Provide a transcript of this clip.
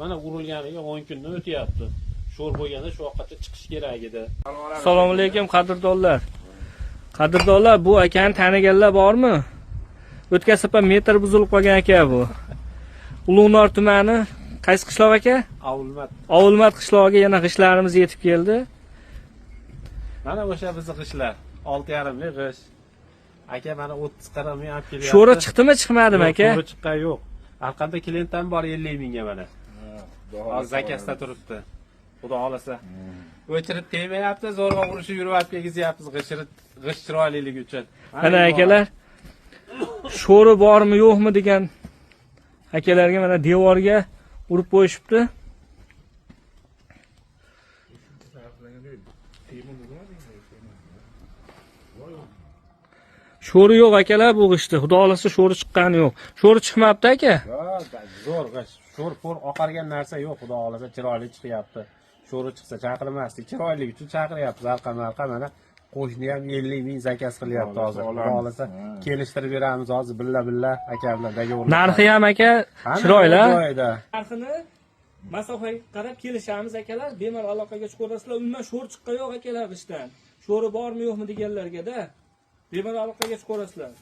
Mana urilganiga 10 kundan o'tyapti. Sho'r bo'lganda shu vaqtda chiqish kerak edi. Assalomu alaykum qadrdonlar. Qadrdonlar, bu akani taniganlar bormi? O'tgan safar metr buzilib qolgan aka bu. Ulug'nor tumani qaysi qishloq aka? Avulmat. Avulmat qishlog'iga yana g'ishlarimiz yetib keldi. Mana o'sha bizning g'ishlar 6,5 lik g'ish. Aka mana 30-40 ming olib kelyapti. Sho'ri chiqdimi, chiqmadimi aka? Sho'ri chiqqan yo'q. Arqanda klientdan bor 50 mingga mana. Hozir zakasda turibdi. Xudo xolasa. O'chirib tegmayapti, zo'rg'a urishib yuryapti, kegizyapmiz g'ish chiroyliligi uchun. Mana akalar, sho'ri bormi, yo'qmi degan akalarga mana devorga urib qo'yishibdi. Sho'ri yo'q akalar bu g'ishda. Xudo xolasa sho'ri chiqqani yo'q. Sho'ri chiqmabdi aka. Zo'r g'ish. Sho'r oqargan narsa yo'q, xudo xolasa chiroyli chiqyapti. Sho'ri chiqsa chaqirmasdik. Chiroylik uchun chaqiryapmiz. Alqa mana qo'shni ham 50 ming zakaz qilyapti hozir. Xudo xolasa kelishtirib beramiz hozir billa aka bilan dogovor. Narxi ham aka chiroyli. Joyida. Narxini masofaga qarab kelishamiz akalar. Bemalol aloqaga chiqaverasizlar. Umuman sho'r chiqqan yo'q akalar g'ishdan. Sho'ri bormi yo'qmi deganlarga-da. Bemalol aloqaga chiqaverasizlar.